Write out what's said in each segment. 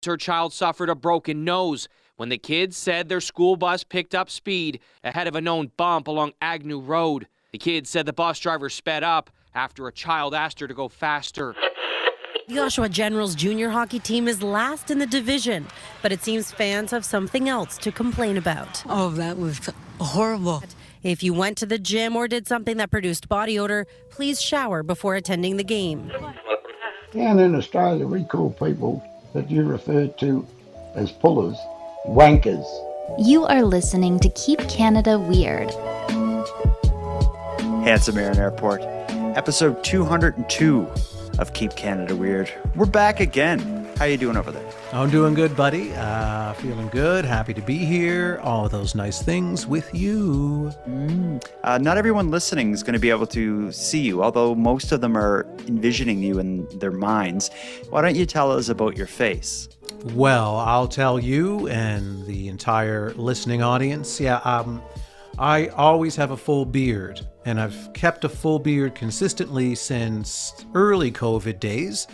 Her child suffered a broken nose when the kids said their school bus picked up speed ahead of a known bump along Agnew Road. The kids said the bus driver sped up after a child asked her to go faster. The Oshawa Generals junior hockey team is last in the division, but it seems fans have something else to complain about. Oh, that was horrible. If you went to the gym or did something that produced body odor, please shower before attending the game. Down in Australia, we call people that you referred to as pullers wankers. You are listening to Keep Canada Weird. Handsome Air and Airport, episode 202 of Keep Canada Weird. We're back again. How you doing over there? I'm doing good, buddy. Feeling good. Happy to be here. All of those nice things with you. Not everyone listening is going to be able to see you, although most of them are envisioning you in their minds. Why don't you tell us about your face? Well, I'll tell you and the entire listening audience. I always have a full beard, and I've kept a full beard consistently since early COVID days.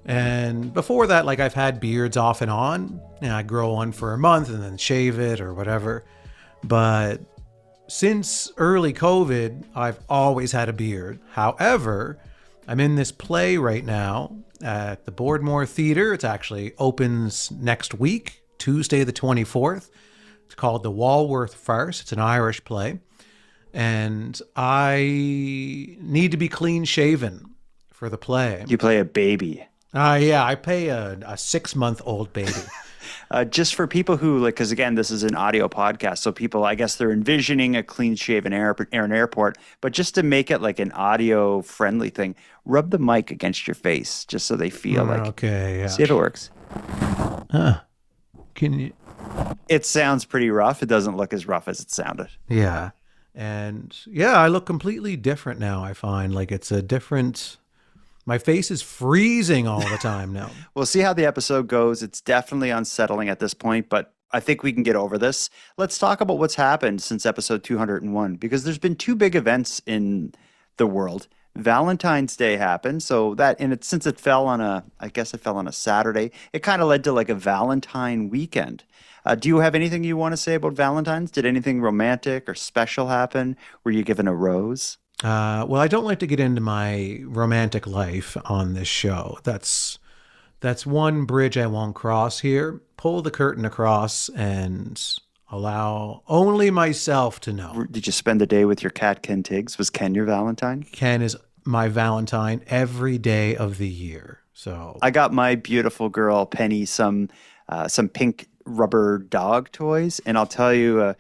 And before that, I've had beards off and on, and I grow one for a month and then shave it or whatever. But since early COVID, I've always had a beard. However, I'm in this play right now at the Boardmore Theatre. It actually opens next week, Tuesday the 24th. It's called The Walworth Farce. It's an Irish play. And I need to be clean shaven for the play. You play a baby. I play a 6-month-old baby. Just for people who, because again, this is an audio podcast, so people, I guess they're envisioning a clean-shaven air and airport, but just to make it like an audio-friendly thing, rub the mic against your face just so they feel Okay, yeah. See if it works. Can you? It sounds pretty rough. It doesn't look as rough as it sounded. Yeah. And I look completely different now, I find. It's a different... My face is freezing all the time now. We'll see how the episode goes. It's definitely unsettling at this point, but I think we can get over this. Let's talk about what's happened since episode 201, because there's been two big events in the world. Valentine's Day happened, so that, and since it fell on a Saturday, it kind of led to a Valentine weekend. Do you have anything you want to say about Valentine's? Did anything romantic or special happen? Were you given a rose? Well, I don't like to get into my romantic life on this show. That's one bridge I won't cross here. Pull the curtain across and allow only myself to know. Did you spend the day with your cat, Ken Tiggs? Was Ken your Valentine? Ken is my Valentine every day of the year. So I got my beautiful girl, Penny, some pink rubber dog toys. And I'll tell you,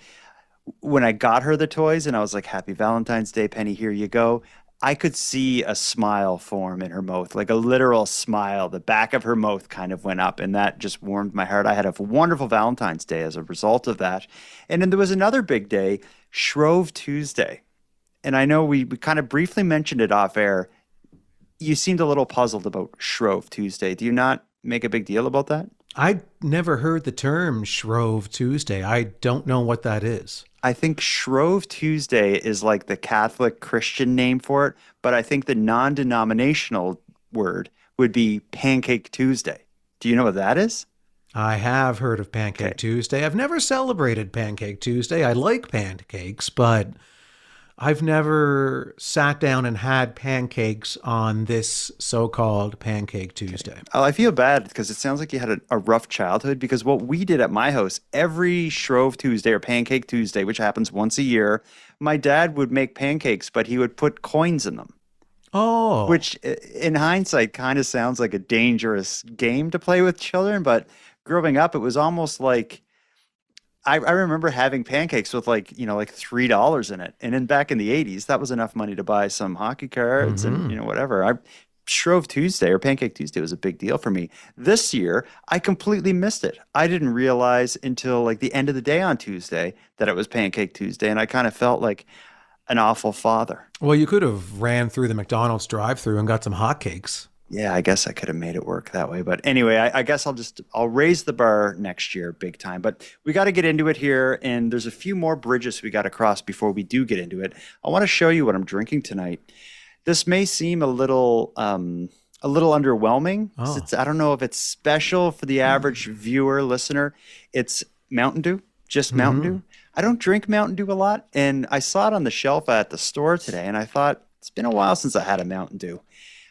when I got her the toys and I was like, Happy Valentine's Day, Penny, here you go. I could see a smile form in her mouth, like a literal smile. The back of her mouth kind of went up, and that just warmed my heart. I had a wonderful Valentine's Day as a result of that. And then there was another big day, Shrove Tuesday. And I know we kind of briefly mentioned it off air. You seemed a little puzzled about Shrove Tuesday. Do you not make a big deal about that? I never heard the term Shrove Tuesday. I don't know what that is. I think Shrove Tuesday is like the Catholic Christian name for it, but I think the non-denominational word would be Pancake Tuesday. Do you know what that is? I have heard of Pancake Tuesday. I've never celebrated Pancake Tuesday. I like pancakes, but I've never sat down and had pancakes on this so-called Pancake Tuesday. Oh, I feel bad because it sounds like you had a rough childhood, because what we did at my house every Shrove Tuesday or Pancake Tuesday, which happens once a year, my dad would make pancakes, but he would put coins in them. Oh. Which in hindsight kind of sounds like a dangerous game to play with children, but growing up, it was almost like, I remember having pancakes with $3 in it. And then back in the 80s, that was enough money to buy some hockey cards and whatever. Shrove Tuesday or Pancake Tuesday was a big deal for me. This year, I completely missed it. I didn't realize until the end of the day on Tuesday that it was Pancake Tuesday. And I kind of felt like an awful father. Well, you could have ran through the McDonald's drive-thru and got some hotcakes. Yeah, I guess I could have made it work that way. But anyway, I guess I'll raise the bar next year big time. But we got to get into it here. And there's a few more bridges we got to cross before we do get into it. I want to show you what I'm drinking tonight. This may seem a little a little underwhelming. Oh. I don't know if it's special for the average viewer, listener. It's Mountain Dew, just Mountain Dew. I don't drink Mountain Dew a lot, and I saw it on the shelf at the store today, and I thought, it's been a while since I had a Mountain Dew.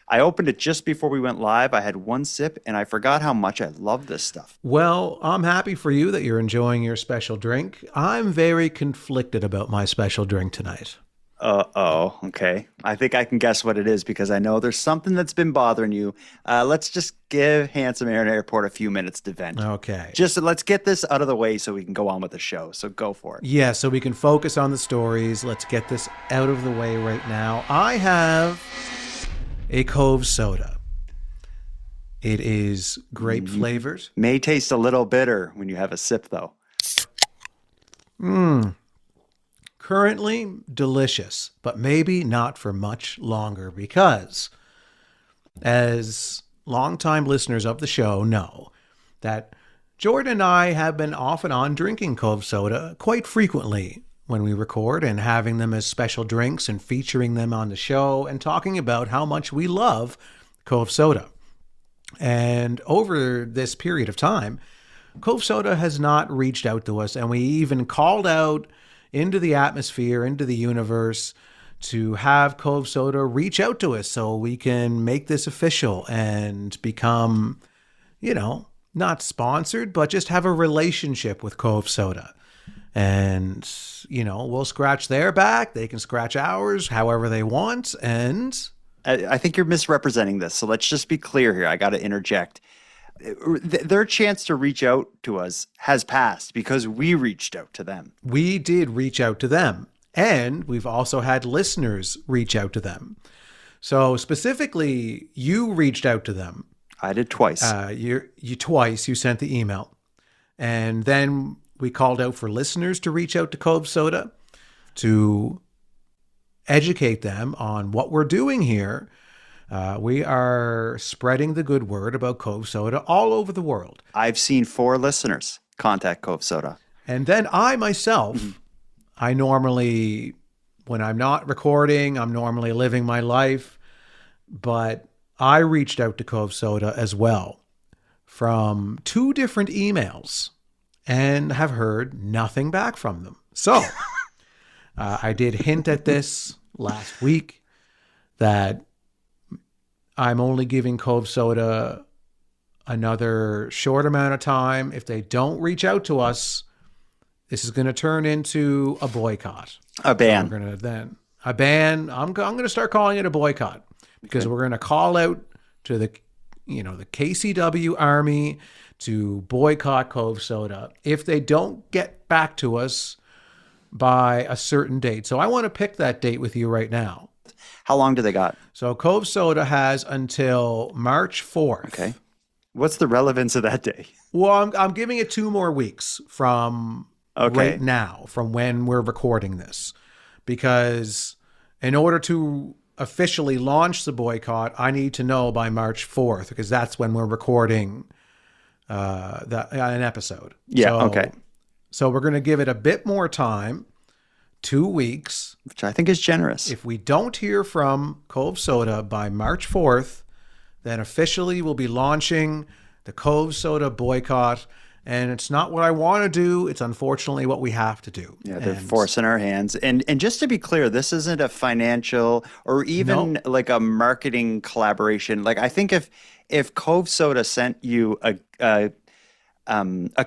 I opened it just before we went live. I had one sip, and I forgot how much I love this stuff. Well, I'm happy for you that you're enjoying your special drink. I'm very conflicted about my special drink tonight. Uh-oh, okay. I think I can guess what it is because I know there's something that's been bothering you. Let's just give Handsome Aaron Airport a few minutes to vent. Okay. Just let's get this out of the way so we can go on with the show. So go for it. Yeah, so we can focus on the stories. Let's get this out of the way right now. I have a Cove soda. It is grape flavored. May taste a little bitter when you have a sip, though. Currently delicious, but maybe not for much longer because, as longtime listeners of the show know, that Jordan and I have been off and on drinking Cove soda quite frequently when we record and having them as special drinks and featuring them on the show and talking about how much we love Cove soda. And over this period of time, Cove soda has not reached out to us, and we even called out into the atmosphere, into the universe, to have Cove soda reach out to us so we can make this official and become, not sponsored, but just have a relationship with Cove soda. And, we'll scratch their back. They can scratch ours however they want. And I think you're misrepresenting this. So let's just be clear here. I got to interject. Their chance to reach out to us has passed because we reached out to them. We did reach out to them. And we've also had listeners reach out to them. So specifically, you reached out to them. I did twice. You twice. You sent the email. And then we called out for listeners to reach out to Cove soda to educate them on what we're doing here. We are spreading the good word about Cove soda all over the world. I've seen 4 listeners contact Cove soda. And then I myself, I normally, when I'm not recording, I'm normally living my life. But I reached out to Cove soda as well from 2 different emails and have heard nothing back from them. So I did hint at this last week that I'm only giving Cove soda another short amount of time. If they don't reach out to us, this is going to turn into a boycott. A ban. A ban. I'm going to start calling it a boycott because we're going to call out to the KCW Army to boycott Cove soda if they don't get back to us by a certain date. So I want to pick that date with you right now. How long do they got? So Cove soda has until March 4th. Okay. What's the relevance of that day? Well, I'm giving it 2 more weeks from right now, from when we're recording this. Because in order to officially launch the boycott, I need to know by March 4th, because that's when we're recording an episode. Yeah, So we're going to give it a bit more time, 2 weeks. Which I think is generous. If we don't hear from Cove soda by March 4th, then officially we'll be launching the Cove soda boycott. And it's not what I want to do. It's unfortunately what we have to do. Yeah, they're forcing our hands. And just to be clear, this isn't a financial or even like a marketing collaboration. Like I think if Cove soda sent you a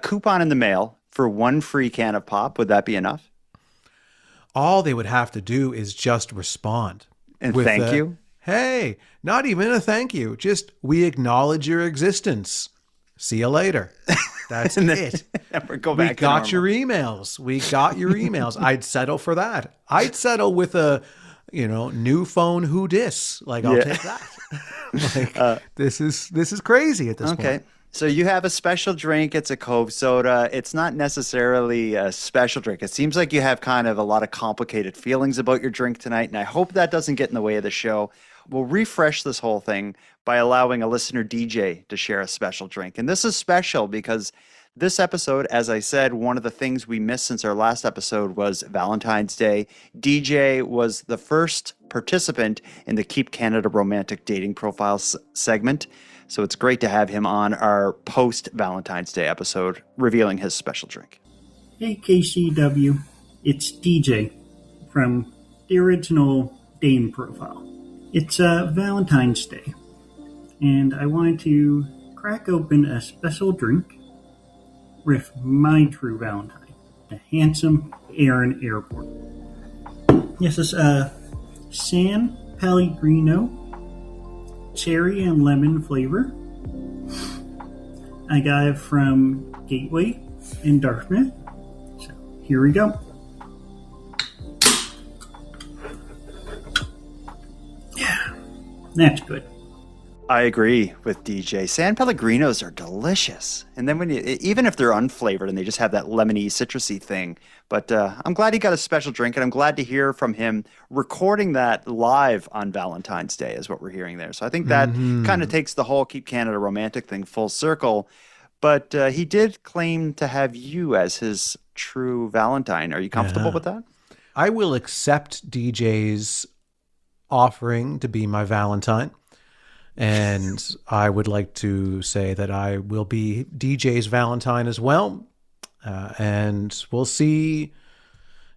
coupon in the mail for 1 free can of pop, would that be enough? All they would have to do is just respond. And thank you? Hey, not even a thank you. Just, we acknowledge your existence. See you later. That's it. We got your emails. We got your emails. I'd settle for that. I'd settle with a, new phone who dis. Like, I'll take that. This is crazy at this point. Okay. So you have a special drink. It's a Cove soda. It's not necessarily a special drink. It seems like you have kind of a lot of complicated feelings about your drink tonight, and I hope that doesn't get in the way of the show. We'll refresh this whole thing by allowing a listener DJ to share a special drink. And this is special because This episode, as I said, one of the things we missed since our last episode was Valentine's Day. DJ was the first participant in the Keep Canada Romantic Dating Profiles segment. So it's great to have him on our post-Valentine's Day episode, revealing his special drink. Hey KCW, it's DJ from the original dating profile. It's Valentine's Day, and I wanted to crack open a special drink with my true Valentine, the handsome Aaron Airport. Yes, it's San Pellegrino cherry and lemon flavor. I got it from Gateway in Dartmouth. So here we go. Yeah, that's good. I agree with DJ. San Pellegrinos are delicious. And then even if they're unflavored and they just have that lemony, citrusy thing. But I'm glad he got a special drink, and I'm glad to hear from him recording that live on Valentine's Day is what we're hearing there. So I think that kind of takes the whole Keep Canada Romantic thing full circle. But he did claim to have you as his true Valentine. Are you comfortable with that? I will accept DJ's offering to be my Valentine. And I would like to say that I will be DJ's Valentine as well. And we'll see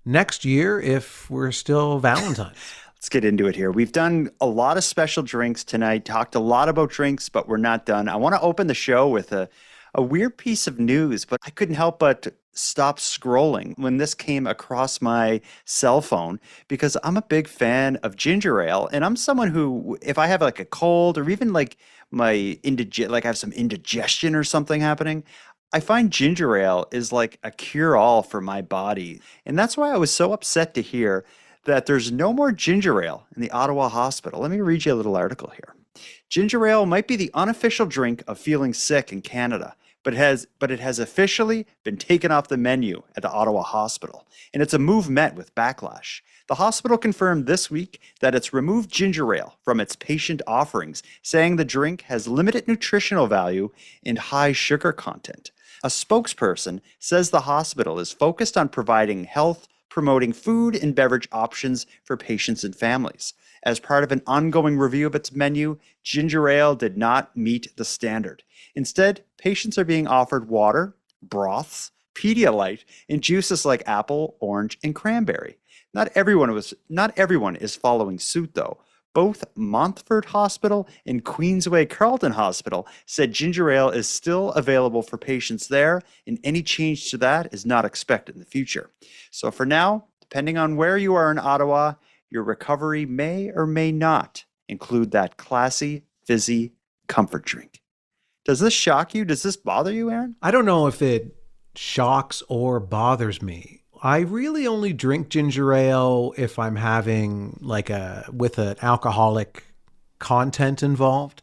next year if we're still Valentines. Let's get into it here. We've done a lot of special drinks tonight, talked a lot about drinks, but we're not done. I want to open the show with a weird piece of news, but I couldn't help but stop scrolling when this came across my cell phone because I'm a big fan of ginger ale, and I'm someone who, if I have like a cold or even like I have some indigestion or something happening, I find ginger ale is like a cure-all for my body. And that's why I was so upset to hear that there's no more ginger ale in the Ottawa hospital. Let me read you a little article here. Ginger ale might be the unofficial drink of feeling sick in Canada, but it has officially been taken off the menu at the Ottawa hospital, and it's a move met with backlash. The hospital confirmed this week that it's removed ginger ale from its patient offerings, saying the drink has limited nutritional value and high sugar content. A spokesperson says the hospital is focused on providing health-promoting food and beverage options for patients and families. As part of an ongoing review of its menu, ginger ale did not meet the standard. Instead, patients are being offered water, broths, Pedialyte, and juices like apple, orange, and cranberry. Not everyone is following suit, though. Both Montfort Hospital and Queensway Carleton Hospital said ginger ale is still available for patients there, and any change to that is not expected in the future. So for now, depending on where you are in Ottawa, your recovery may or may not include that classy, fizzy comfort drink. Does this shock you? Does this bother you, Aaron? I don't know if it shocks or bothers me. I really only drink ginger ale if I'm having with an alcoholic content involved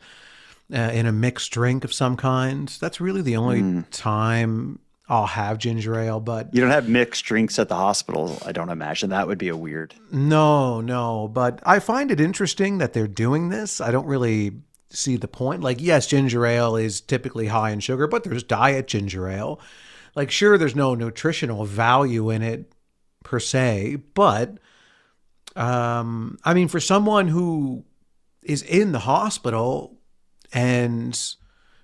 in a mixed drink of some kind. That's really the only time I'll have ginger ale. But you don't have mixed drinks at the hospital, I don't imagine. That would be a weird. No. But I find it interesting that they're doing this. I don't really see the point. Like, yes, ginger ale is typically high in sugar, but there's diet ginger ale. Like, sure, there's no nutritional value in it per se, but I mean, for someone who is in the hospital and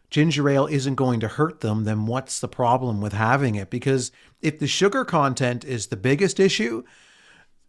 ginger ale isn't going to hurt them, then what's the problem with having it? Because if the sugar content is the biggest issue,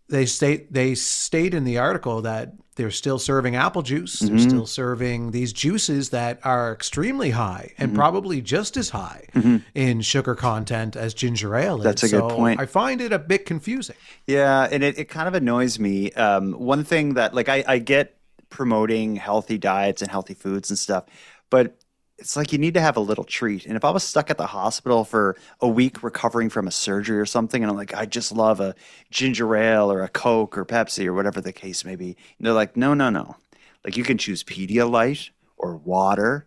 they state in the article that they're still serving apple juice. They're still serving these juices that are extremely high and probably just as high in sugar content as ginger ale is. That's a good point. I find it a bit confusing. Yeah, and it kind of annoys me. One thing that, like, I get promoting healthy diets and healthy foods and stuff, but it's like you need to have a little treat. And if I was stuck at the hospital for a week recovering from a surgery or something, and I'm like, I just love a ginger ale or a Coke or Pepsi or whatever the case may be, and they're like, no. Like, you can choose Pedialyte or water.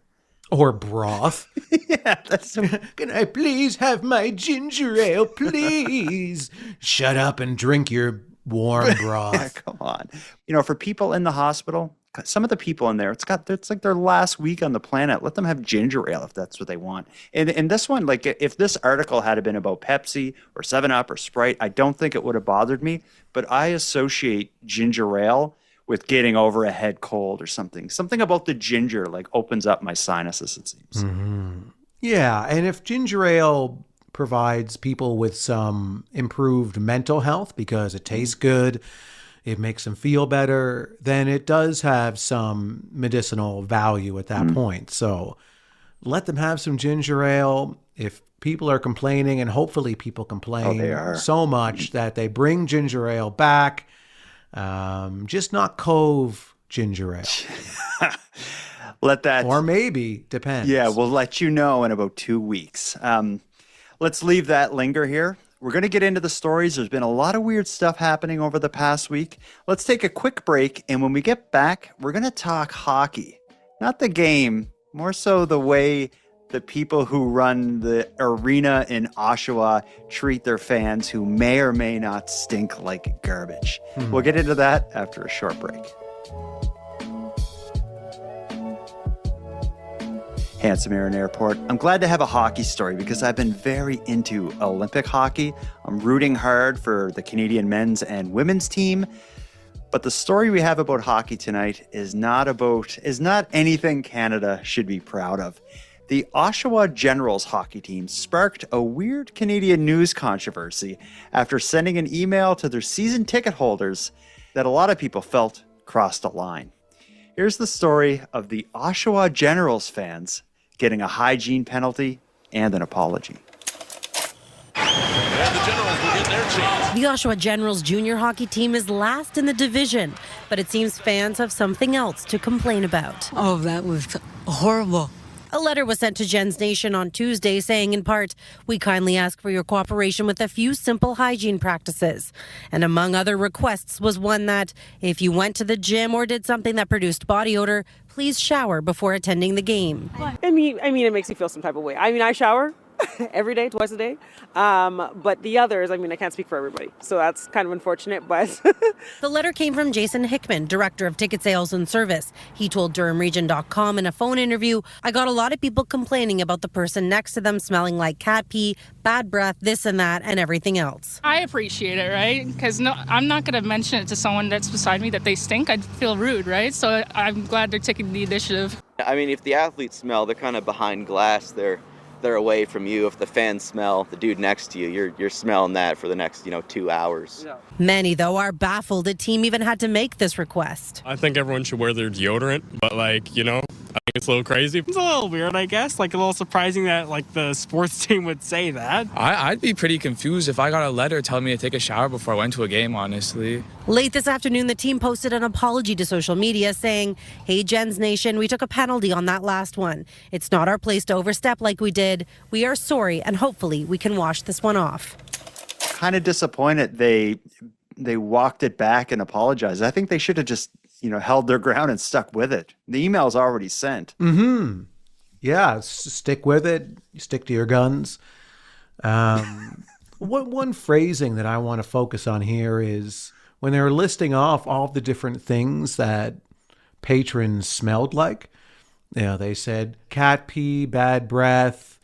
Or broth. Yeah, that's so... Can I please have my ginger ale, please? Shut up and drink your warm broth. Come on. You know, for people in the hospital, some of the people in there, it's like their last week on the planet. Let them have ginger ale if that's what they want. And this one, like if this article had been about Pepsi or 7-Up or Sprite, I don't think it would have bothered me. But I associate ginger ale with getting over a head cold or something. Something about the ginger like opens up my sinuses, it seems. Mm-hmm. Yeah, and if ginger ale provides people with some improved mental health because it tastes good, it makes them feel better, then it does have some medicinal value at that point. So let them have some ginger ale. If people are complaining, and hopefully people complain so much that they bring ginger ale back, just not Cove ginger ale. Let that, or maybe, depends. Yeah, we'll let you know in about 2 weeks. Let's leave that linger here. We're going to get into the stories. There's been a lot of weird stuff happening over the past week. Let's take a quick break, and when we get back, we're going to talk hockey. Not the game, more so the way the people who run the arena in Oshawa treat their fans who may or may not stink like garbage. We'll get into that after a short break. Handsome Aaron Airport. I'm glad to have a hockey story because I've been very into Olympic hockey. I'm rooting hard for the Canadian men's and women's team. But the story we have about hockey tonight is not anything Canada should be proud of. The Oshawa Generals hockey team sparked a weird Canadian news controversy after sending an email to their season ticket holders that a lot of people felt crossed a line. Here's the story of the Oshawa Generals fans getting a hygiene penalty and an apology. And the Generals will get their chance. The Oshawa Generals junior hockey team is last in the division, but it seems fans have something else to complain about. Oh, that was horrible. A letter was sent to Gens Nation on Tuesday saying, in part, we kindly ask for your cooperation with a few simple hygiene practices. And among other requests was one that, if you went to the gym or did something that produced body odor, please shower before attending the game. I mean, it makes me feel some type of way. I mean, I shower every day, twice a day. But the others, I can't speak for everybody. So that's kind of unfortunate, but... The letter came from Jason Hickman, Director of Ticket Sales and Service. He told DurhamRegion.com in a phone interview, I got a lot of people complaining about the person next to them smelling like cat pee, bad breath, this and that, and everything else. I appreciate it, right? Because I'm not going to mention it to someone that's beside me that they stink. I'd feel rude, right? So I'm glad they're taking the initiative. I mean, if the athletes smell, they're kind of behind glass. They're away from you. If the fans smell, the dude next to you, you're smelling that for the next 2 hours. Yeah. Many, though, are baffled a team even had to make this request. I think everyone should wear their deodorant, but I think it's a little crazy. It's a little weird, I guess. A little surprising that the sports team would say that. I'd be pretty confused if I got a letter telling me to take a shower before I went to a game, honestly. Late this afternoon, the team posted an apology to social media saying, hey, Gens Nation, we took a penalty on that last one. It's not our place to overstep like we did. We are sorry, and hopefully we can wash this one off. Kind of disappointed they walked it back and apologized. I think they should have just held their ground and stuck with it. The email's already sent. Yeah, stick with it. You stick to your guns. One phrasing that I want to focus on here is when they were listing off all the different things that patrons smelled like. They said cat pee, bad breath,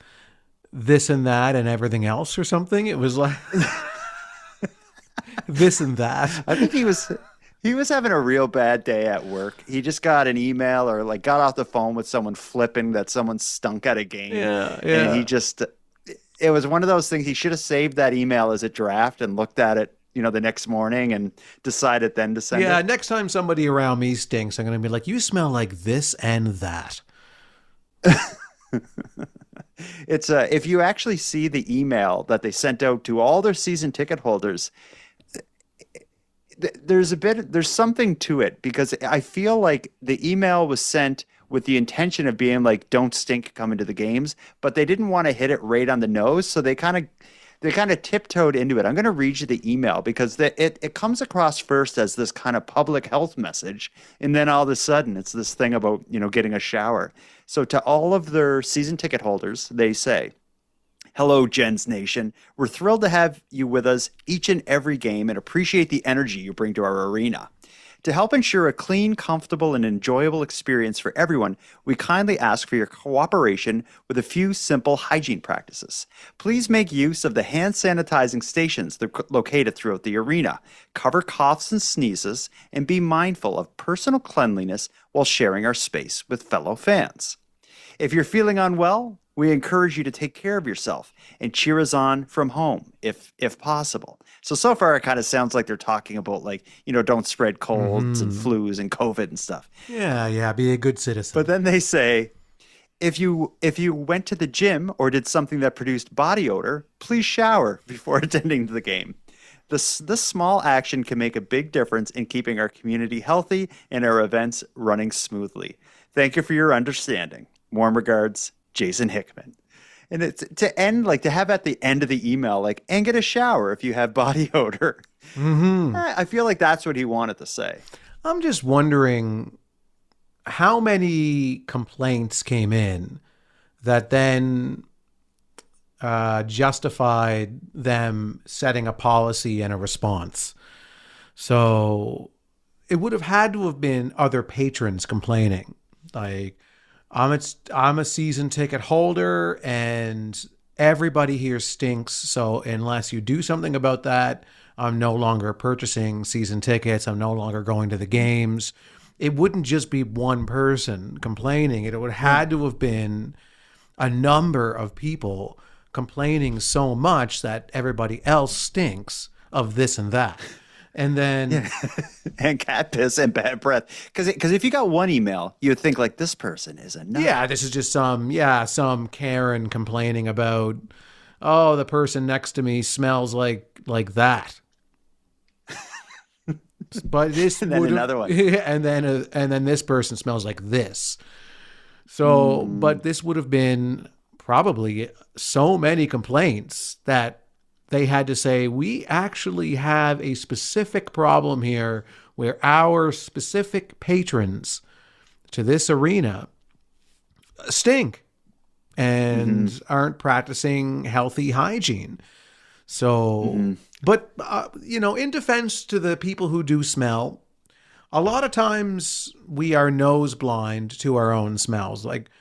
this and that, and everything else or something. It was like this and that. I think he was having a real bad day at work. He just got an email or got off the phone with someone flipping that someone stunk at a game. Yeah. And it was one of those things. He should have saved that email as a draft and looked at it, the next morning and decided then to send it. Yeah, next time somebody around me stinks, I'm going to be like, you smell like this and that. It's if you actually see the email that they sent out to all their season ticket holders, there's something to it, because I feel like the email was sent with the intention of being like, don't stink coming to the games, but they didn't want to hit it right on the nose, so they kind of tiptoed into it. I'm going to read you the email because it comes across first as this kind of public health message, and then all of a sudden it's this thing about getting a shower. So to all of their season ticket holders, they say, hello, Gens Nation. We're thrilled to have you with us each and every game and appreciate the energy you bring to our arena. To help ensure a clean, comfortable, and enjoyable experience for everyone, we kindly ask for your cooperation with a few simple hygiene practices. Please make use of the hand sanitizing stations that are located throughout the arena. Cover coughs and sneezes, and be mindful of personal cleanliness while sharing our space with fellow fans. If you're feeling unwell, we encourage you to take care of yourself and cheer us on from home, if possible. So far, it kind of sounds like they're talking about, like, don't spread colds and flus and COVID and stuff. Yeah, be a good citizen. But then they say, if you went to the gym or did something that produced body odor, please shower before attending the game. This small action can make a big difference in keeping our community healthy and our events running smoothly. Thank you for your understanding. Warm regards, Jason Hickman. And it's to have at the end of the email, like, and get a shower if you have body odor. I feel like that's what he wanted to say. I'm just wondering how many complaints came in that then justified them setting a policy and a response. So it would have had to have been other patrons complaining, like, I'm a season ticket holder and everybody here stinks. So unless you do something about that, I'm no longer purchasing season tickets. I'm no longer going to the games. It wouldn't just be one person complaining. It would have had to have been a number of people complaining so much that everybody else stinks of this and that. And then and cat piss and bad breath. Because if you got one email, you would think, like, this person is a nut. Yeah, this is just some Karen complaining about, oh, the person next to me smells like that. But this and then another one. And then this person smells like this. So, but this would have been probably so many complaints that they had to say, we actually have a specific problem here where our specific patrons to this arena stink and aren't practicing healthy hygiene. So, but, in defense to the people who do smell, a lot of times we are nose blind to our own smells. Like,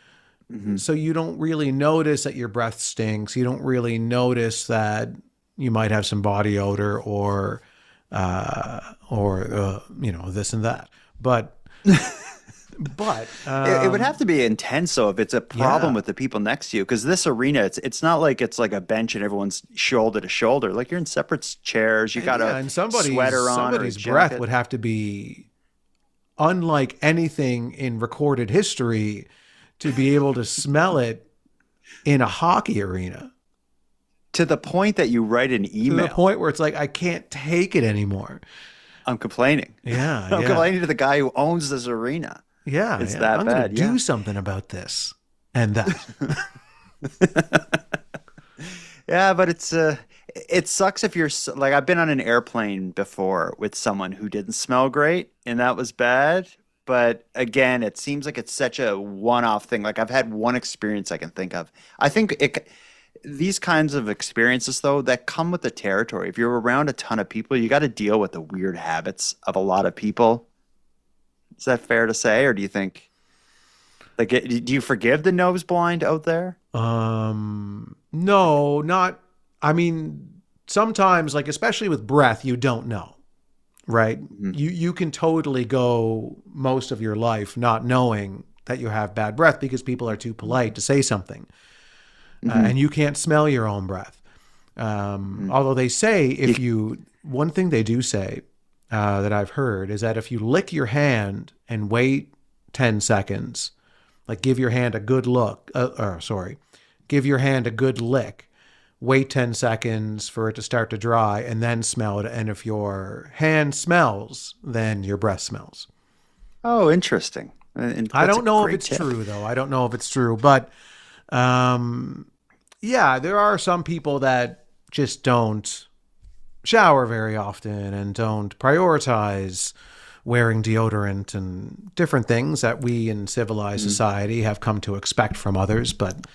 so you don't really notice that your breath stinks. You don't really notice that you might have some body odor or this and that. But it would have to be intense, though, if it's a problem with the people next to you. Because this arena, it's not like it's like a bench and everyone's shoulder to shoulder. Like, you're in separate chairs. You got a sweater on. Somebody's breath would have to be unlike anything in recorded history to be able to smell it in a hockey arena. To the point that you write an email. To the point where it's like, I can't take it anymore. I'm complaining. Yeah. I'm complaining to the guy who owns this arena. Yeah. It's that I'm bad. I'm going to do something about this and that. Yeah, but it sucks if you're, like, I've been on an airplane before with someone who didn't smell great, and that was bad. But again, it seems like it's such a one-off thing. Like, I've had one experience I can think of. I think these kinds of experiences, though, that come with the territory. If you're around a ton of people, you got to deal with the weird habits of a lot of people. Is that fair to say, or do you think, like, do you forgive the nose blind out there? No, not. I mean, sometimes, like, especially with breath, you don't know, right? You can totally go most of your life not knowing that you have bad breath because people are too polite to say something. And you can't smell your own breath. Although they say one thing they do say that I've heard is that if you lick your hand and wait 10 seconds, like give your hand a good give your hand a good lick, wait 10 seconds for it to start to dry and then smell it. And if your hand smells, then your breath smells. Oh, interesting. I don't know if it's true, though. I don't know if it's true, but yeah, there are some people that just don't shower very often and don't prioritize wearing deodorant and different things that we in civilized society have come to expect from others. But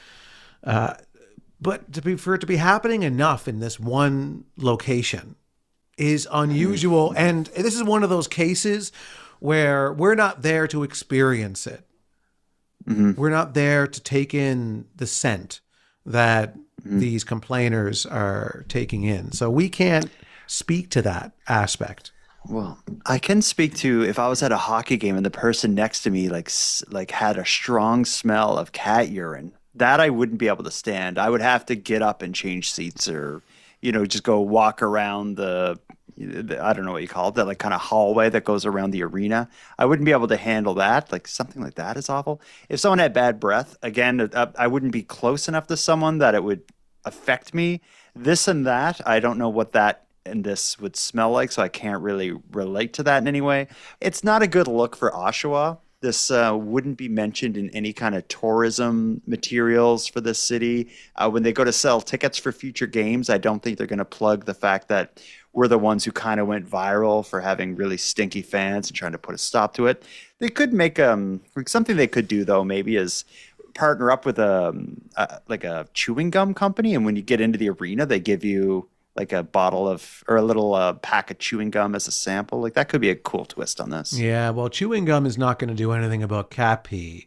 for it to be happening enough in this one location is unusual. And this is one of those cases where we're not there to experience it. We're not there to take in the scent that these complainers are taking in. So we can't speak to that aspect. Well, I can speak to if I was at a hockey game and the person next to me like had a strong smell of cat urine. That I wouldn't be able to stand. I would have to get up and change seats, or just go walk around the I don't know what you call it, that like kind of hallway that goes around the arena. I wouldn't be able to handle that. Like something like that is awful. If someone had bad breath, again, I wouldn't be close enough to someone that it would affect me. This and that, I don't know what that and this would smell like, so I can't really relate to that in any way. It's not a good look for Oshawa. This wouldn't be mentioned in any kind of tourism materials for this city. When they go to sell tickets for future games, I don't think they're going to plug the fact that we're the ones who kind of went viral for having really stinky fans and trying to put a stop to it. They could make something they could do, though, maybe is partner up with a chewing gum company, and when you get into the arena, they give you like a bottle of or a little pack of chewing gum as a sample. Like that could be a cool twist on this. Yeah, well, chewing gum is not going to do anything about cat pee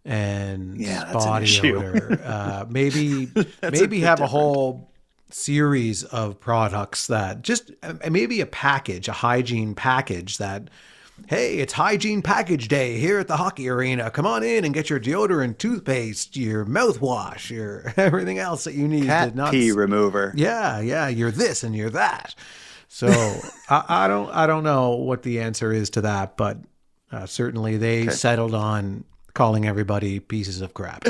and body odor. Maybe have a whole series of products that just maybe a hygiene package that, hey, it's hygiene package day here at the hockey arena. Come on in and get your deodorant, toothpaste, your mouthwash, your everything else that you need. Cat pee remover. Yeah. You're this and you're that. So I don't know what the answer is to that, but certainly they settled on calling everybody pieces of crap.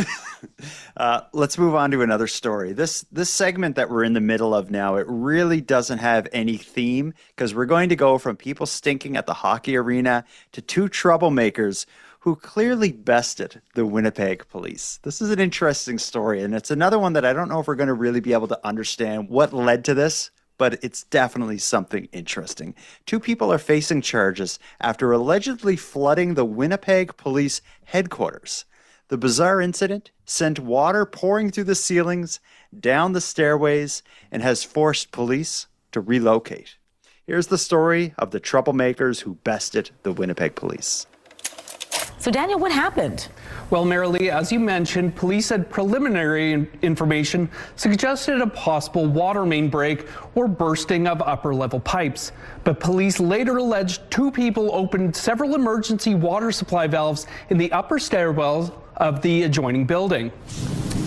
Let's move on to another story. This segment that we're in the middle of now, it really doesn't have any theme because we're going to go from people stinking at the hockey arena to two troublemakers who clearly bested the Winnipeg Police. This is an interesting story, and it's another one that I don't know if we're going to really be able to understand what led to this, but it's definitely something interesting. Two people are facing charges after allegedly flooding the Winnipeg Police headquarters. The bizarre incident sent water pouring through the ceilings, down the stairways, and has forced police to relocate. Here's the story of the troublemakers who bested the Winnipeg Police. So, Daniel, what happened? Well, Marilee, as you mentioned, police had preliminary information suggested a possible water main break or bursting of upper-level pipes. But police later alleged two people opened several emergency water supply valves in the upper stairwells of the adjoining building.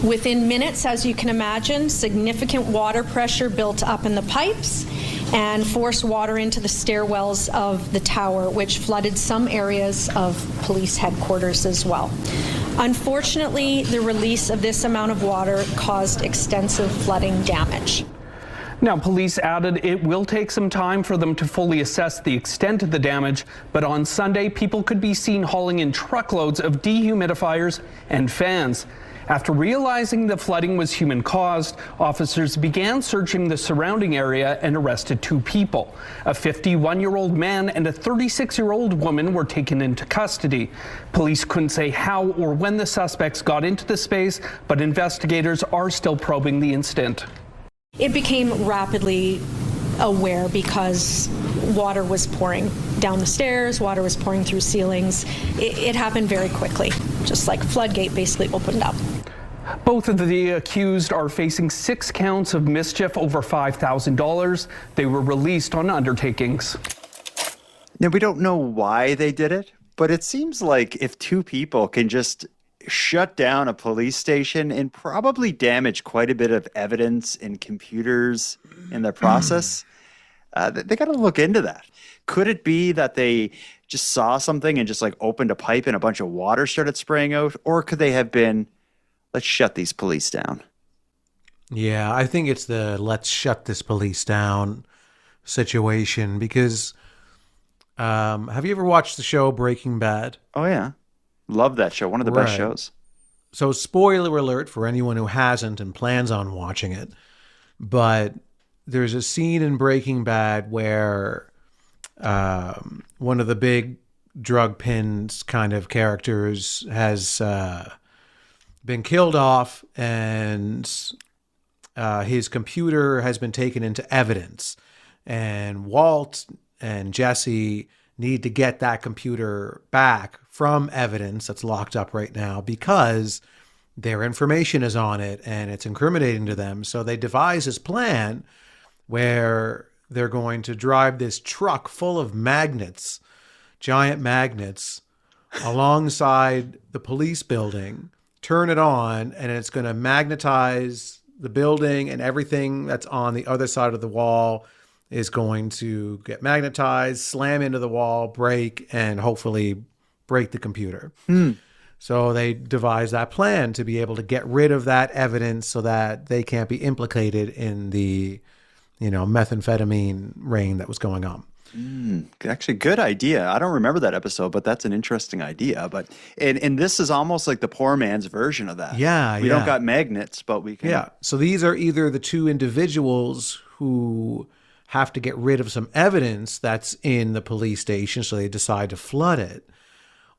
Within minutes, as you can imagine, significant water pressure built up in the pipes and forced water into the stairwells of the tower, which flooded some areas of police headquarters as well. Unfortunately, the release of this amount of water caused extensive flooding damage. Now, police added it will take some time for them to fully assess the extent of the damage, but on Sunday, people could be seen hauling in truckloads of dehumidifiers and fans. After realizing the flooding was human-caused, officers began searching the surrounding area and arrested two people. A 51-year-old man and a 36-year-old woman were taken into custody. Police couldn't say how or when the suspects got into the space, but investigators are still probing the incident. It became rapidly aware because water was pouring down the stairs, water was pouring through ceilings. It happened very quickly, just like a floodgate basically opened up. Both of the accused are facing 6 counts of mischief over $5,000. They were released on undertakings. Now, we don't know why they did it, but it seems like if two people can just shut down a police station and probably damage quite a bit of evidence and computers in the process, they got to look into that. Could it be that they just saw something and just like opened a pipe and a bunch of water started spraying out? Or could they have been, let's shut these police down? Yeah, I think it's the let's shut this police down situation because have you ever watched the show Breaking Bad? Oh, yeah. Love that show. One of the best shows. So spoiler alert for anyone who hasn't and plans on watching it. But there's a scene in Breaking Bad where one of the big drug pins kind of characters has been killed off and his computer has been taken into evidence. And Walt and Jesse need to get that computer back from evidence that's locked up right now because their information is on it and it's incriminating to them. So they devise this plan where they're going to drive this truck full of magnets, giant magnets, alongside the police building, turn it on, and it's going to magnetize the building, and everything that's on the other side of the wall is going to get magnetized, slam into the wall, break, and hopefully break the computer. So they devised that plan to be able to get rid of that evidence so that they can't be implicated in the, methamphetamine reign that was going on. Actually, good idea. I don't remember that episode, but that's an interesting idea. But and this is almost like the poor man's version of that. Yeah, we don't got magnets, but we can. Yeah. So these are either the two individuals who have to get rid of some evidence that's in the police station, so they decide to flood it,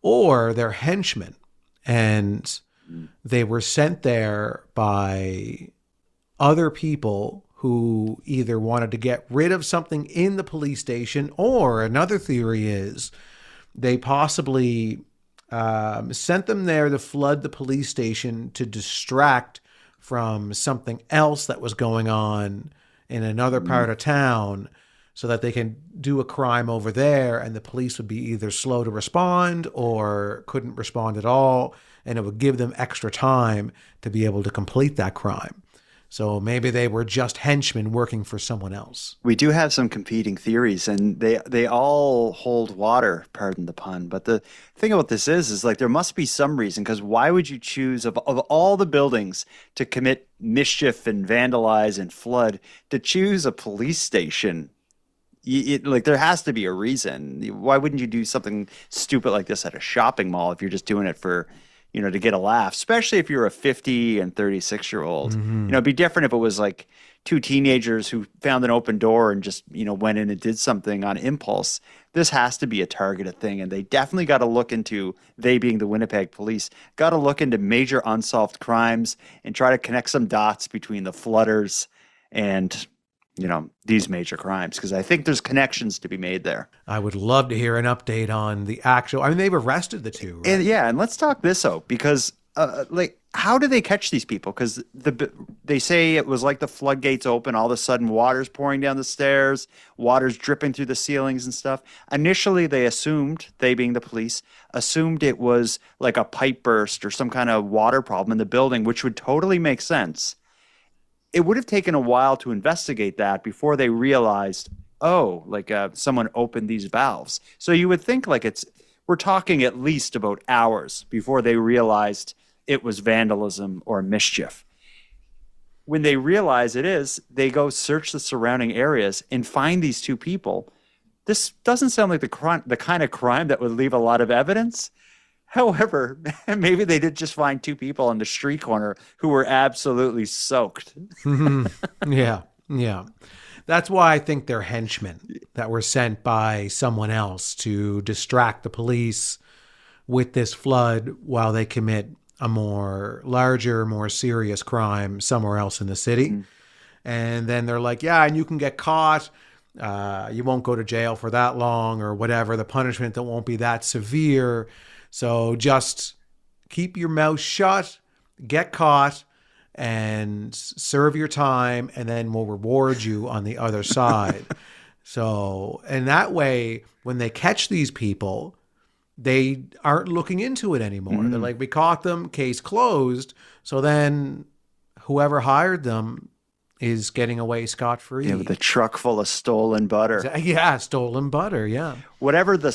or they're henchmen, and they were sent there by other people who either wanted to get rid of something in the police station, or another theory is they possibly sent them there to flood the police station to distract from something else that was going on in another part of town so that they can do a crime over there, and the police would be either slow to respond or couldn't respond at all, and it would give them extra time to be able to complete that crime. So maybe they were just henchmen working for someone else. We do have some competing theories, and they all hold water, pardon the pun. But the thing about this is like there must be some reason, because why would you choose, of all the buildings to commit mischief and vandalize and flood, to choose a police station? Like there has to be a reason. Why wouldn't you do something stupid like this at a shopping mall if you're just doing it for, to get a laugh, especially if you're a 50 and 36-year-old. It'd be different if it was like two teenagers who found an open door and just, went in and did something on impulse. This has to be a targeted thing, and they definitely got to look into, they being the Winnipeg Police, got to look into major unsolved crimes and try to connect some dots between the flooders and these major crimes, because I think there's connections to be made there. I would love to hear an update on the actual, they've arrested the two, right? And let's talk this out, because how do they catch these people? Because they say it was like the floodgates open, all of a sudden water's pouring down the stairs, water's dripping through the ceilings and stuff. Initially, they being the police, assumed it was like a pipe burst or some kind of water problem in the building, which would totally make sense. It would have taken a while to investigate that before they realized, someone opened these valves. So you would think we're talking at least about hours before they realized it was vandalism or mischief. When they realize it is, they go search the surrounding areas and find these two people. This doesn't sound like the kind of crime that would leave a lot of evidence. However, maybe they did just find two people on the street corner who were absolutely soaked. Yeah. That's why I think they're henchmen that were sent by someone else to distract the police with this flood while they commit a larger, more serious crime somewhere else in the city. And then they're like, yeah, and you can get caught. You won't go to jail for that long or whatever. The punishment that won't be that severe. So just keep your mouth shut, get caught, and serve your time, and then we'll reward you on the other side. So, and that way, when they catch these people, they aren't looking into it anymore. They're like, we caught them, case closed. So then whoever hired them is getting away scot-free. Yeah, with a truck full of stolen butter. Yeah, stolen butter, yeah. Whatever the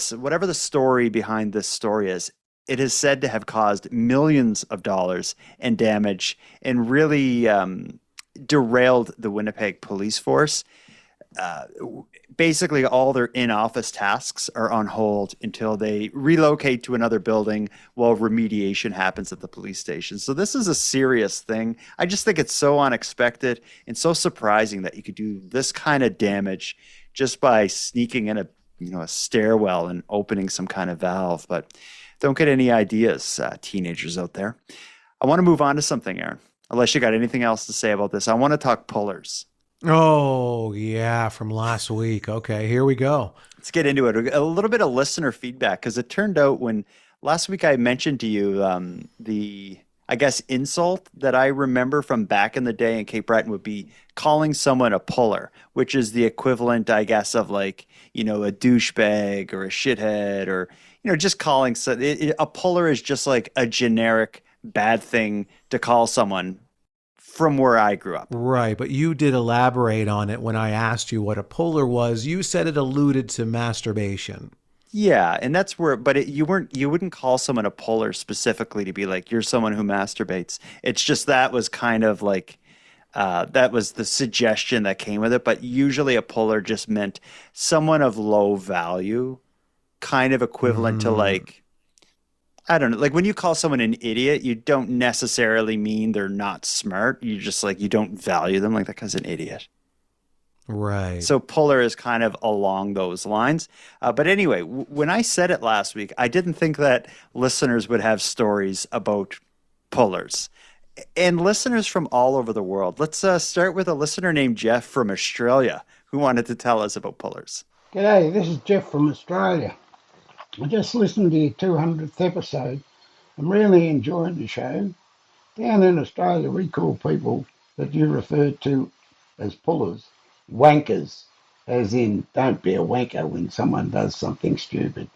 story behind this story is, it is said to have caused millions of dollars in damage and really derailed the Winnipeg police force. Basically, all their in-office tasks are on hold until they relocate to another building while remediation happens at the police station. So this is a serious thing. I just think it's so unexpected and so surprising that you could do this kind of damage just by sneaking in a stairwell and opening some kind of valve. But don't get any ideas, teenagers out there. I want to move on to something, Aaron, unless you got anything else to say about this. I want to talk pullers. Oh, yeah, from last week. Okay, here we go. Let's get into it. A little bit of listener feedback, because it turned out when last week I mentioned to you the, I guess, insult that I remember from back in the day in Cape Breton would be calling someone a puller, which is the equivalent, I guess, of like, a douchebag or a shithead, or, just calling. A puller is just like a generic bad thing to call someone from where I grew up. Right, but you did elaborate on it when I asked you what a puller was. You said it alluded to masturbation. Yeah, and that's where, but you wouldn't call someone a puller specifically to be like, you're someone who masturbates. It's just that was kind of like, that was the suggestion that came with it. But usually a puller just meant someone of low value, kind of equivalent to like, I don't know, like when you call someone an idiot, you don't necessarily mean they're not smart. You just like, you don't value them, like that guy's an idiot. Right. So puller is kind of along those lines. But anyway, when I said it last week, I didn't think that listeners would have stories about pullers. And listeners from all over the world. Let's start with a listener named Jeff from Australia who wanted to tell us about pullers. G'day, this is Jeff from Australia. I just listened to your 200th episode. I'm really enjoying the show. Down in Australia, we call people that you referred to as pullers wankers, as in don't be a wanker when someone does something stupid.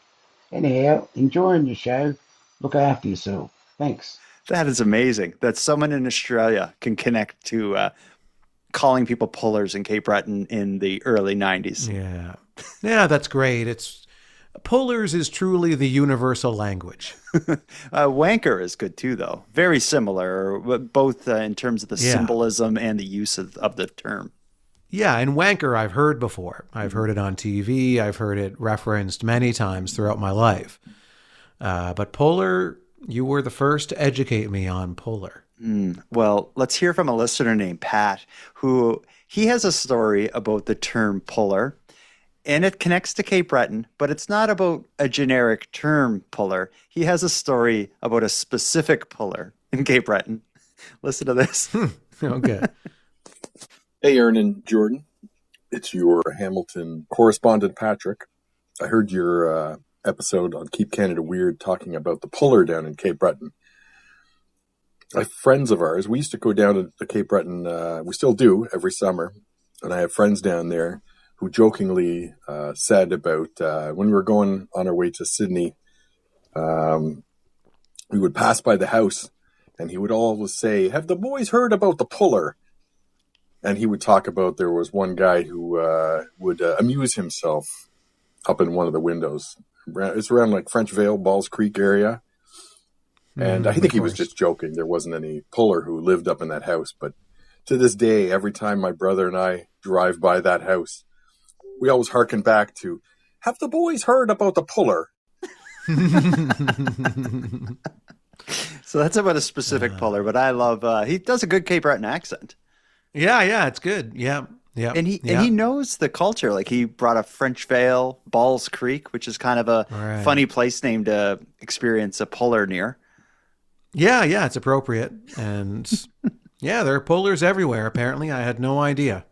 Anyhow, enjoying your show. Look after yourself. Thanks. That is amazing that someone in Australia can connect to calling people pullers in Cape Breton in the early 90s. Yeah, that's great. Pullers is truly the universal language. Wanker is good too, though. Very similar, both in terms of the symbolism and the use of the term. Yeah, and wanker I've heard before. I've heard it on TV. I've heard it referenced many times throughout my life. But puller, you were the first to educate me on puller. Well, let's hear from a listener named Pat, he has a story about the term puller. And it connects to Cape Breton, but it's not about a generic term puller. He has a story about a specific puller in Cape Breton. Listen to this. Okay. Hey, Aaron and Jordan. It's your Hamilton correspondent, Patrick. I heard your episode on Keep Canada Weird talking about the puller down in Cape Breton. Friends of ours, we used to go down to the Cape Breton, we still do every summer, and I have friends down there who jokingly said about when we were going on our way to Sydney, we would pass by the house and he would always say, "Have the boys heard about the puller?" And he would talk about there was one guy who would amuse himself up in one of the windows. It's around like French Vale, Balls Creek area. And I think he was just joking. There wasn't any puller who lived up in that house. But to this day, every time my brother and I drive by that house, we always hearken back to, "Have the boys heard about the puller?" So that's about a specific puller, but I love, he does a good Cape Breton accent. Yeah, it's good. Yeah. And he knows the culture. Like he brought up French Vale, Balls Creek, which is kind of a funny place name to experience a puller near. Yeah, it's appropriate. And yeah, there are pullers everywhere, apparently. I had no idea.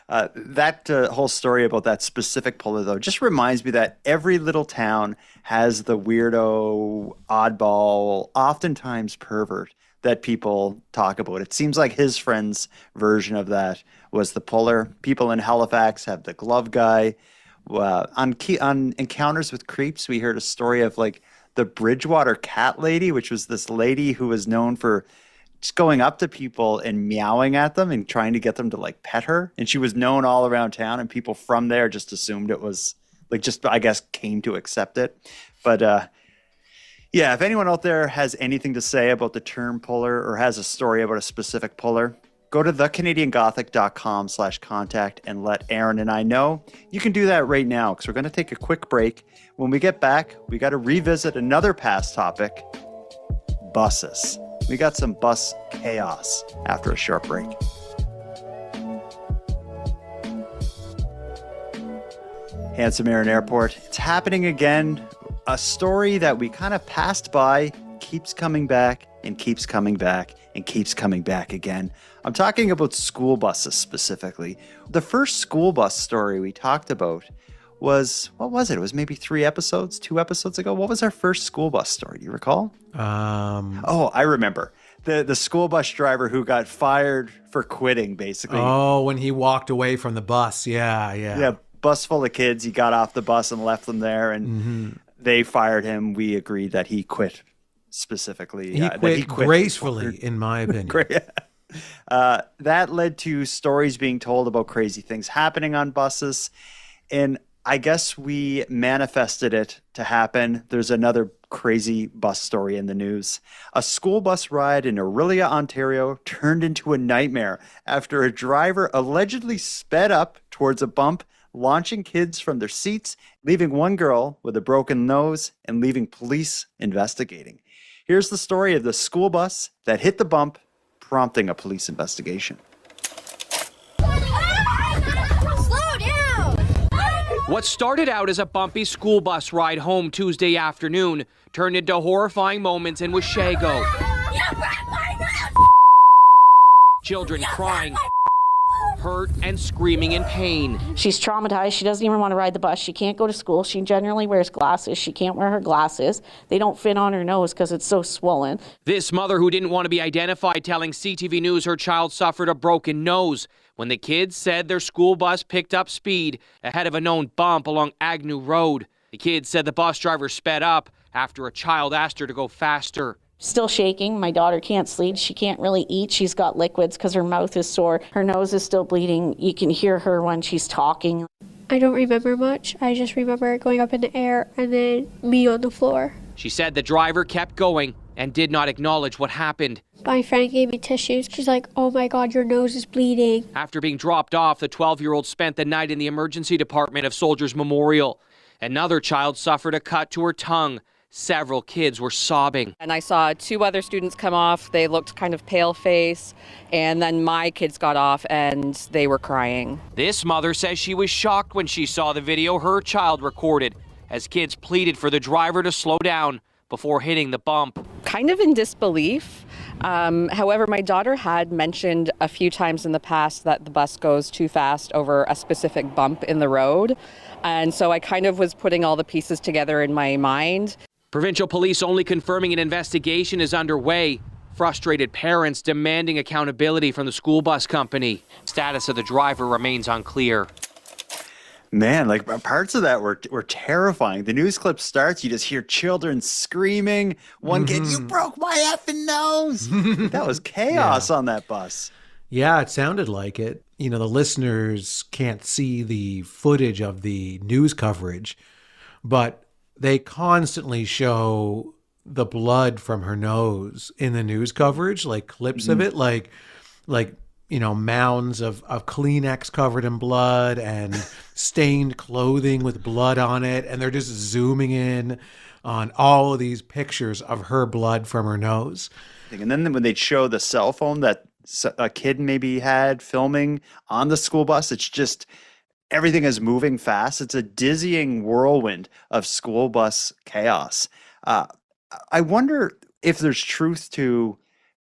That whole story about that specific puller, though, just reminds me that every little town has the weirdo, oddball, oftentimes pervert that people talk about. It seems like his friend's version of that was the puller. People in Halifax have the glove guy. On Encounters with Creeps, we heard a story of like the Bridgewater cat lady, which was this lady who was known for just going up to people and meowing at them and trying to get them to like pet her. And she was known all around town, and people from there just assumed it was like, just, I guess, came to accept it. But yeah, if anyone out there has anything to say about the term puller or has a story about a specific puller, go to thecanadiangothic.com/contact and let Aaron and I know. You can do that right now because we're going to take a quick break. When we get back, we got to revisit another past topic, buses. We got some bus chaos after a short break. Handsome Aaron Airport. It's happening again. A story that we kind of passed by keeps coming back and keeps coming back. and keeps coming back again. I'm talking about school buses specifically. The first school bus story we talked about was, what was it? It was maybe 2 episodes ago. What was our first school bus story? Do you recall? Oh, I remember. The school bus driver who got fired for quitting, basically. Oh, when he walked away from the bus. Yeah. Yeah, bus full of kids. He got off the bus and left them there, and they fired him. We agreed that he quit specifically. He quit gracefully, in my opinion. That led to stories being told about crazy things happening on buses, and I guess we manifested it to happen. There's another crazy bus story in the news. A school bus ride in Orillia, Ontario turned into a nightmare after a driver allegedly sped up towards a bump, launching kids from their seats, leaving one girl with a broken nose, and leaving police investigating. Here's the story of the school bus that hit the bump, prompting a police investigation. What started out as a bumpy school bus ride home Tuesday afternoon turned into horrifying moments in Oshawa. Children crying, hurt and screaming in pain. She's traumatized. She doesn't even want to ride the bus. She can't go to school. She generally wears glasses. She can't wear her glasses. They don't fit on her nose because it's so swollen. This mother who didn't want to be identified telling CTV News her child suffered a broken nose when the kids said their school bus picked up speed ahead of a known bump along Agnew Road. The kids said the bus driver sped up after a child asked her to go faster. Still shaking. My daughter can't sleep. She can't really eat. She's got liquids because her mouth is sore. Her nose is still bleeding. You can hear her when she's talking. I don't remember much. I just remember it going up in the air and then me on the floor. She said the driver kept going and did not acknowledge what happened. My friend gave me tissues. She's like, oh my God, your nose is bleeding. After being dropped off, the 12-year-old spent the night in the emergency department of Soldiers Memorial. Another child suffered a cut to her tongue. Several kids were sobbing. And I saw 2 other students come off. They looked kind of pale face. And then my kids got off and they were crying. This mother says she was shocked when she saw the video her child recorded as kids pleaded for the driver to slow down before hitting the bump. Kind of in disbelief. However, my daughter had mentioned a few times in the past that the bus goes too fast over a specific bump in the road. And so I kind of was putting all the pieces together in my mind. Provincial police only confirming an investigation is underway. Frustrated parents demanding accountability from the school bus company. Status of the driver remains unclear. Man, like parts of that were terrifying. The news clip starts, you just hear children screaming. One kid, you broke my effing nose. That was chaos on that bus. Yeah, it sounded like it. You know, the listeners can't see the footage of the news coverage, but they constantly show the blood from her nose in the news coverage, like clips of it, like you know, mounds of Kleenex covered in blood and stained clothing with blood on it. And they're just zooming in on all of these pictures of her blood from her nose. And then when they'd show the cell phone that a kid maybe had filming on the school bus, it's just everything is moving fast. It's a dizzying whirlwind of school bus chaos. I wonder if there's truth to